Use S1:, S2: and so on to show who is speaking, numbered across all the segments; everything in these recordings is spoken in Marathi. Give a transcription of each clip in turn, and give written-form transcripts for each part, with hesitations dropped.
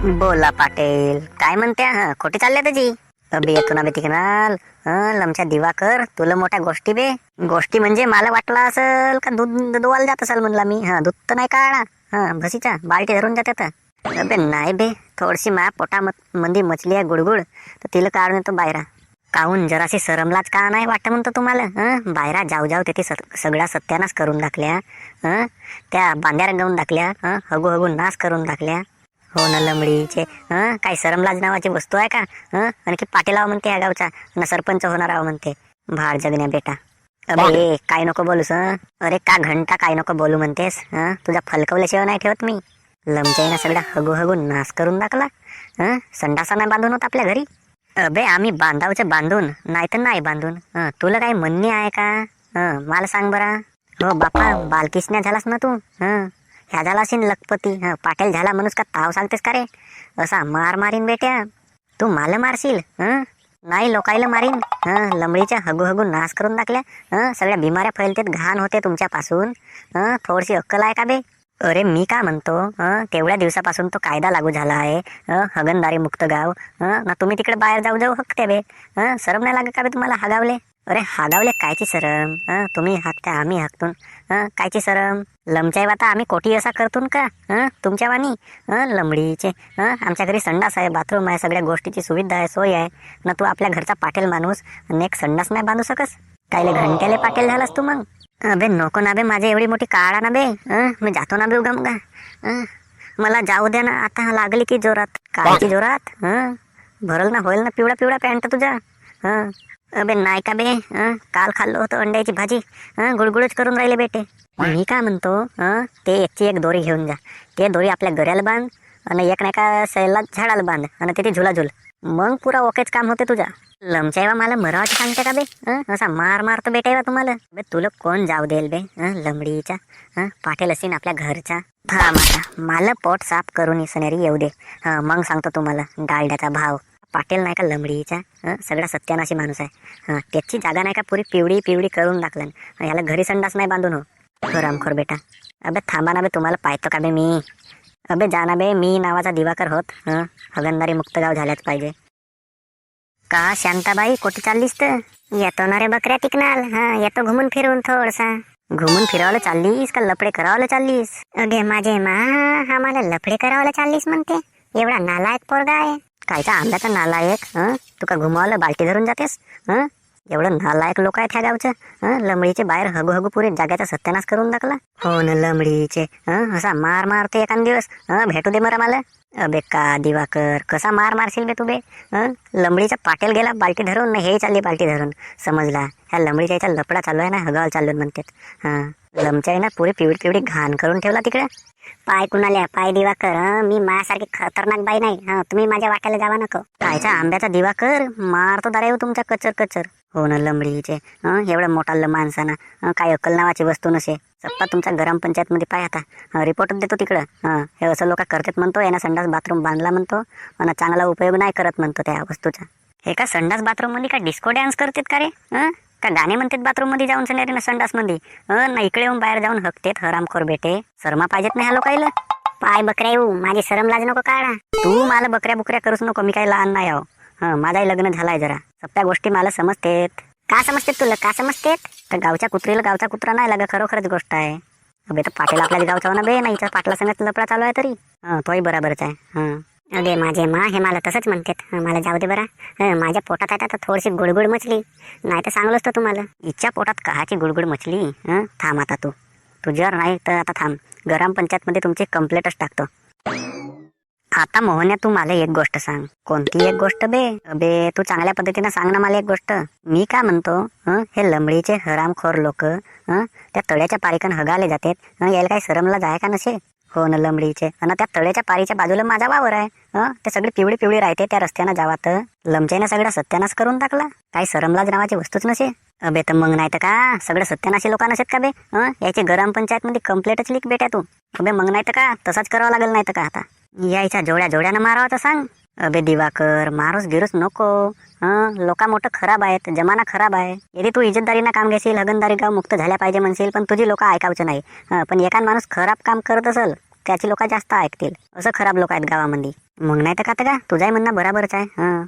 S1: बोला पाटील, काय म्हणत्या? खोटी चालल्या त्याची. अबे येतो ना बे तिकनाल. लमच्या दिवाकर, तुला मोठ्या गोष्टी बे. गोष्टी म्हणजे मला वाटलं असेल का दूध दोवायला जात असेल म्हणला मी. दूध तर नाही काढा. भसीचा बाल्टी धरून जाते आता. अबे नाही बे, थोडीशी मा पोटा मंदी मछली आहे गुडगुड, तर तिला काढून येतो बाहेर. काहून जराशी सरमलाच का नाही वाटत म्हणतो तुम्हाला? बाहेर जाऊ जाऊ ते सगळा सत्यानाश करून टाकल्या. त्या बांध्या रंगवून टाकल्या. हगू हगू नाश करून टाकल्या. हो ना लमडीचे. काही सरमलाज नावाची वस्तू आहे का? आणखी पाटीलाव म्हणते या गावचा ना सरपंच होणार आहो म्हणते. भाड जगण्या बेटा. अबे काय नको बोलूस. अरे का घंटा काय नको बोलू म्हणतेस? तुझा फलकवल्याशिवाय नाही ठेवत मी. लमचाईना सगळा हगू हगू नाश करून टाकला. संडासा नाही बांधून होत आपल्या घरी. अबे आम्ही बांधावचं बांधून नाही तर नाही बांधून. तुला काही म्हणणे आहे का? मला सांग बरा. हो बापा, बालकिसन्या झालास ना तू. ह्या झाला असेल लखपती. पाटील झाला म्हणूस का ताव सांगतेस का रे? असा मार मारीन बेट्या. तू मला मारशील? नाही लोकायला मारीन. लंबडीच्या हगू हगू नाश करून टाकल्या. सगळ्या बिमाऱ्या फैलतेत, घाण होते तुमच्यापासून. थोडीशी अक्कल आहे का बे? अरे मी का म्हणतो, तेवढ्या दिवसापासून तो कायदा लागू झाला आहे, हगणदारी मुक्त गाव. ना तुम्ही तिकडे बाहेर जाऊ जाऊ हकते बे. शरम नाही लागत का बे तुम्हाला हागावले? अरे हागावले कायची शरम? तुम्ही हाकता आम्ही हाकतून. कायची शरम? लमचाई वाता आम्ही कोठी असा करतून का? तुमच्या वाणी लंबडीचे. आमच्या घरी संडास आहे, बाथरूम आहे, सगळ्या गोष्टीची सुविधा आहे, सोय आहे. ना तू आपल्या घरचा पाटील माणूस आणि एक संडास नाही बांधू सकस? कायले घंट्याले पाटील झालास तू मग? अबे नको ना बे, माझी एवढी मोठी काळा ना बे. मी जातो ना बे उगा मग. मला जाऊ दे ना, आता लागली की जोरात. कायची जोरात? भरल ना होईल ना पिवळा पिवळा पॅन्ट तुझा. अबे नाही का बे, काल खाल्लो होतं अंड्याची भाजी. गुळगुळच करून राहिले बेटे. मी काय म्हणतो, ते एकची एक दोरी घेऊन जा. ते दोरी आपल्या गऱ्याला बांध आणि एक नाही का सैला झाडाला बांध आणि तिथे झुलाझुल. मग पुरा ओकेच काम होते तुझा. लमचाईवा मला मराठी सांगते का बे? असा मार मारतो बेटाईवा तुम्हाला. बे तुला कोण जाऊ देईल बे? लंबडीचा पाटील असीन आपल्या घरचा. थांब आता, मला पोट साफ करून इसनेरी येऊ दे. मग सांगतो तुम्हाला डालड्याचा भाव. पाटील नाही का लंबडीचा, सगळा सत्यानाशी माणूस आहे. त्याची जागा नाही का पुरी पिवळी पिवळी करून टाकलं. याला घरी संडास नाही बांधून. हो रामखोर बेटा. अबे थांबा ना बे, तुम्हाला पाहतो का बे मी? अबे जाना बे, मी नावाचा दिवाकर होत. हगणदारी मुक्त गाव झाल्याच पाहिजे. का शांताबाई कुठे चाललीस तर? येतो ना रे बकऱ्या टिकणार. येतो घुमून फिरून थोडसा. घुमून फिरावला चाललीस का लफडे करावला चाललीस? अगे माझे मा, हा मला लफडे करावला चाललीस म्हणते. एवढा नालायक पोरगा आहे. कायचा आंब्याचा नालायक? तुका घुमावलं बाल्टी धरून जातेस? एवढं नालायक लोक आहेत ह्या गावचं. लंबडीचे बाहेर हगू हगू पुरे जाग्याचा सत्यानाश करून टाकला. हो ना लंबडीचे. असा मार मारते एखाद दिवस. भेटू दे मरा मला. अबे का दिवाकर, कसा मार मारशील बे तू बे? लंबडीचा पाटील गेला बाल्टी धरून ना, हे चालली बाल्टी धरून. समजला? ह्या लंबडीच्या याचा लपडा चालू आहे ना, हगाव चालू म्हणतात. लमचाई ना पुरी पिवळी पिवळी घाण करून ठेवला तिकडे. पाय कुणाल्या पाय दिवाकर. मी माझ्यासारखी खतरनाक बाई नाही. तुम्ही माझ्या वाट्याला जावा नको. कायचा आंब्याचा दिवाकर, मारतो दारा येऊ तुमच्या कचर कचर. हो ना लंबडीचे. एवढा मोठा माणसाना काय अक्कल नावाची वस्तू नसे. सप्पा तुमच्या ग्राम पंचायत मध्ये पाय आता. रिपोर्ट देतो तिकडं. हे असं लोक करतात म्हणतो, यांना संडास बाथरूम बांधला म्हणतो आणि चांगला उपयोग नाही करत म्हणतो त्या वस्तूचा. हे का संडास बाथरूम मध्ये का डिस्को डान्स करतात का रे? का गाणे म्हणतात बाथरूम मध्ये जाऊन सनेरी ना संडास मध्ये? ना इकडे येऊन बाहेर जाऊन हकतेत हरामखोर बेटे. शर्मा पाहिजेत ना ह्या लोकायला. पाय बकऱ्या येऊ, माझी शरम लाज नको काढा. तू मला बकऱ्या बुकऱ्या करूच नको, मी काही लहान नाही आहो. माझाही लग्न झालाय जरा. सप्प्या गोष्टी मला समजतेत. का समजतेत तुला? का समजतेत? तर गावच्या कुत्रीला गावचा कुत्रा नाही लागा, खरोखरच गोष्ट आहे. अबे तर पाटील आपल्याच गावचा हो ना बे, नाही पाटला संगत लपडा चालू आहे तरी. तोही बराबरच आहे. अगे माझे मा, हे मला तसंच म्हणतात. मला जाऊ दे बरा. माझ्या पोटात आहे आता थोडीशी गुडगुड मछली. नाही तर सांगलोच तर तुम्हाला. इच्छा पोटात कहाची गुडगुड मछली? थांब आता तू जर नाही तर आता थांब, ग्राम पंचायत मध्ये तुमची कंप्लेंटच टाकतो. आता मोहन्या, तू मला एक गोष्ट सांग. कोणती एक गोष्ट बे? अबे तू चांगल्या पद्धतीनं सांग ना मला एक गोष्ट. मी काय म्हणतो, हे लंबडीचे हरामखोर लोक त्या तळ्याच्या पारीकन हगाले जातात. यायला काही शरमला जाय का नसे? हो ना लंबडीचे. आणि त्या तळ्याच्या पारीच्या बाजूला माझा वावर आहे. ते सगळी पिवळी पिवळी राहते त्या रस्त्यानं जावात. लमचाईनं सगळा सत्यानाश करून टाकला. काही शरमलाज नावाची वस्तूच नसे. अबे तर मग नाही तर का सगळं सत्यानाशी लोक नसेत का बे? याची ग्राम पंचायत मध्ये कंप्लेंटच लिख बेटा तू. अबे मग नाही तर का तसाच करावं लागेल. नाही तर का आता यायच्या जोड्या जोड्यानं मारावं तर सांग. अबे दिवाकर, मारूस गिरूस नको. लोका मोठं खराब आहेत, जमाना खराब आहे. यदि तू इज्जतदारीनं काम घेशील, हगणदारी गाव मुक्त झाल्या पाहिजे म्हणशील, पण तुझी लोक ऐकावचं नाही. पण एखाद माणूस खराब काम करत असेल, त्याची लोक जास्त ऐकतील. असं खराब लोक आहेत गावामध्ये. मग नाही तर का तुझाही म्हणणं बराबरच आहे.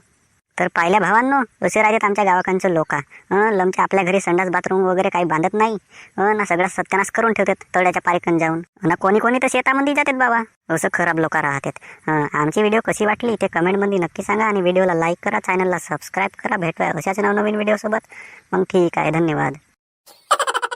S1: तर पाहिल्या भावांनो, असे राहतात आमच्या गावाकडचे लोक. लमच्या आपल्या घरी संडास बाथरूम वगैरे काही बांधत नाही. ना सगळा सत्यानाश करून ठेवतात तळ्याच्या पारीकन जाऊन. ना कोणी तर शेतामध्ये जातात बाबा. असं खराब लोक राहतात. आमची व्हिडिओ कशी वाटली ते कमेंटमध्ये नक्की सांगा आणि व्हिडिओला लाईक करा, चॅनलला सबस्क्राईब करा. भेटूया अशाच नवनवीन व्हिडिओसोबत. मग ठीक आहे, धन्यवाद.